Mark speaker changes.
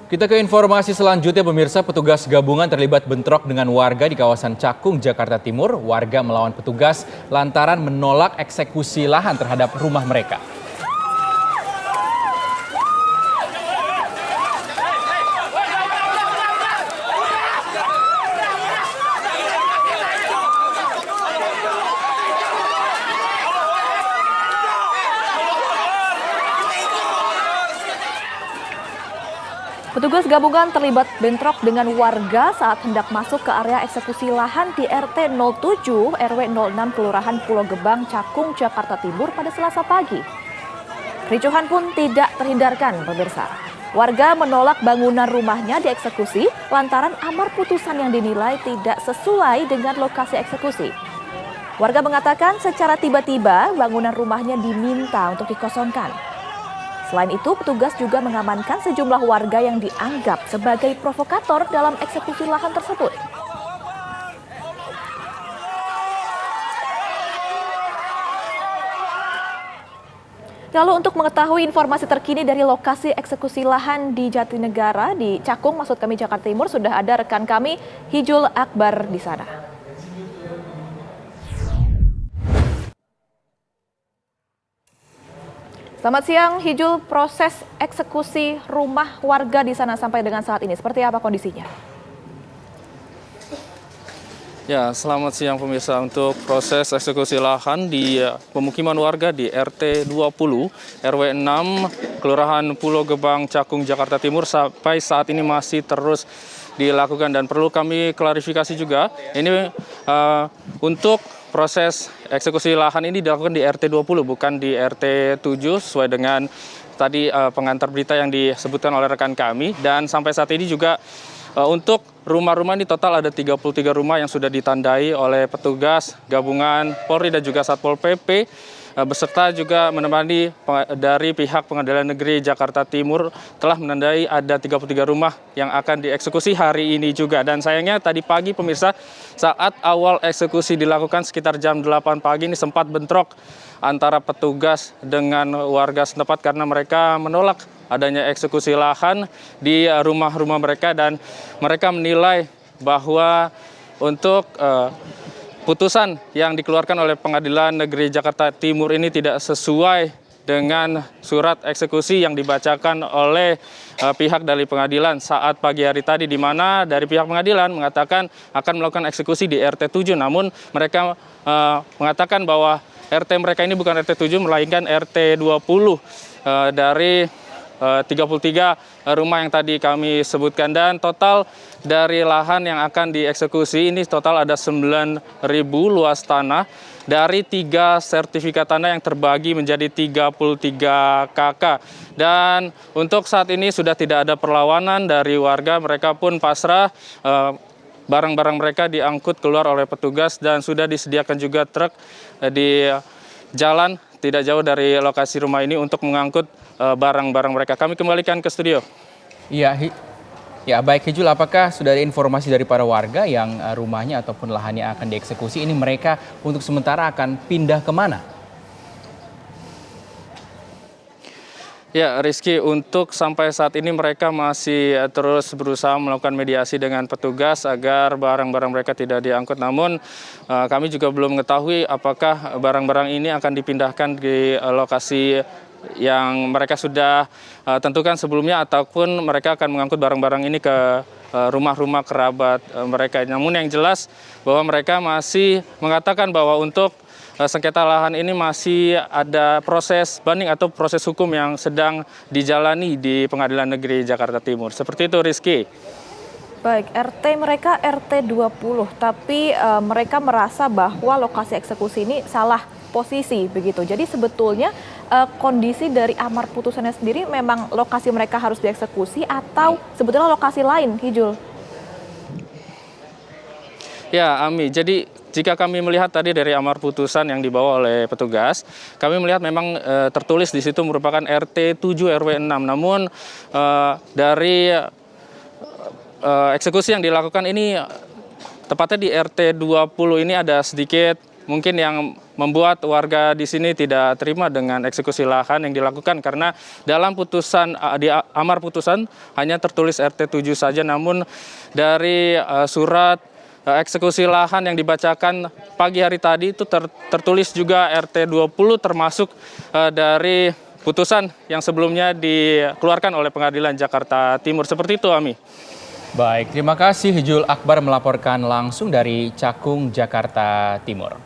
Speaker 1: Kita ke informasi selanjutnya, pemirsa. Petugas gabungan terlibat bentrok dengan warga di kawasan Cakung, Jakarta Timur. Warga melawan petugas lantaran menolak eksekusi lahan terhadap rumah mereka.
Speaker 2: Petugas gabungan terlibat bentrok dengan warga saat hendak masuk ke area eksekusi lahan di RT 07 RW 06 Kelurahan Pulau Gebang, Cakung, Jakarta Timur pada Selasa pagi. Kericuhan pun tidak terhindarkan, pemirsa. Warga menolak bangunan rumahnya dieksekusi lantaran amar putusan yang dinilai tidak sesuai dengan lokasi eksekusi. Warga mengatakan secara tiba-tiba bangunan rumahnya diminta untuk dikosongkan. Selain itu, petugas juga mengamankan sejumlah warga yang dianggap sebagai provokator dalam eksekusi lahan tersebut. Lalu untuk mengetahui informasi terkini dari lokasi eksekusi lahan di Jatinegara, di Cakung, maksud kami Jakarta Timur, sudah ada rekan kami Hijul Akbar di sana. Selamat siang, Hijul. Proses eksekusi rumah warga di sana sampai dengan saat ini, seperti apa kondisinya?
Speaker 3: Ya, selamat siang pemirsa. Untuk proses eksekusi lahan di pemukiman warga di RT 20 RW 6 Kelurahan Pulau Gebang, Cakung, Jakarta Timur sampai saat ini masih terus dilakukan, dan perlu kami klarifikasi juga, ini untuk proses eksekusi lahan ini dilakukan di RT 20 bukan di RT 7 sesuai dengan tadi pengantar berita yang disebutkan oleh rekan kami. Dan sampai saat ini juga untuk rumah-rumah ini total ada 33 rumah yang sudah ditandai oleh petugas gabungan Polri dan juga Satpol PP, beserta juga menemani dari pihak Pengadilan Negeri Jakarta Timur telah menandai ada 33 rumah yang akan dieksekusi hari ini juga. Dan sayangnya tadi pagi pemirsa, saat awal eksekusi dilakukan sekitar jam 8 pagi ini sempat bentrok antara petugas dengan warga setempat karena mereka menolak adanya eksekusi lahan di rumah-rumah mereka, dan mereka menilai bahwa untuk putusan yang dikeluarkan oleh Pengadilan Negeri Jakarta Timur ini tidak sesuai dengan surat eksekusi yang dibacakan oleh pihak dari pengadilan saat pagi hari tadi, di mana dari pihak pengadilan mengatakan akan melakukan eksekusi di RT 7, namun mereka mengatakan bahwa RT mereka ini bukan RT 7 melainkan RT 20 dari 33 rumah yang tadi kami sebutkan. Dan total dari lahan yang akan dieksekusi ini total ada 9.000 luas tanah dari 3 sertifikat tanah yang terbagi menjadi 33 KK. Dan untuk saat ini sudah tidak ada perlawanan dari warga, mereka pun pasrah. Barang-barang mereka diangkut keluar oleh petugas dan sudah disediakan juga truk di jalan tidak jauh dari lokasi rumah ini untuk mengangkut barang-barang mereka. Kami kembalikan ke studio.
Speaker 1: Ya, baik Hijul, apakah sudah ada informasi dari para warga yang rumahnya ataupun lahannya akan dieksekusi ini, mereka untuk sementara akan pindah kemana?
Speaker 3: Ya, Rizky, untuk sampai saat ini mereka masih terus berusaha melakukan mediasi dengan petugas agar barang-barang mereka tidak diangkut. Namun kami juga belum mengetahui apakah barang-barang ini akan dipindahkan di lokasi yang mereka sudah tentukan sebelumnya, ataupun mereka akan mengangkut barang-barang ini ke rumah-rumah kerabat mereka. Namun yang jelas bahwa mereka masih mengatakan bahwa untuk sengketa lahan ini masih ada proses banding atau proses hukum yang sedang dijalani di Pengadilan Negeri Jakarta Timur. Seperti itu, Rizky.
Speaker 2: Baik, RT mereka RT 20, tapi mereka merasa bahwa lokasi eksekusi ini salah posisi begitu. Jadi sebetulnya kondisi dari amar putusannya sendiri memang lokasi mereka harus dieksekusi atau sebetulnya lokasi lain, Hijul?
Speaker 3: Ya, Ami. Jadi jika kami melihat tadi dari amar putusan yang dibawa oleh petugas, kami melihat memang tertulis di situ merupakan RT 7 RW 6. Namun dari eksekusi yang dilakukan ini tepatnya di RT 20 ini ada sedikit mungkin yang membuat warga di sini tidak terima dengan eksekusi lahan yang dilakukan karena dalam putusan di amar putusan hanya tertulis RT 7 saja, namun dari surat eksekusi lahan yang dibacakan pagi hari tadi itu tertulis juga RT 20 termasuk dari putusan yang sebelumnya dikeluarkan oleh Pengadilan Jakarta Timur. Seperti itu, Ami.
Speaker 1: Baik, terima kasih Hijul Akbar melaporkan langsung dari Cakung, Jakarta Timur.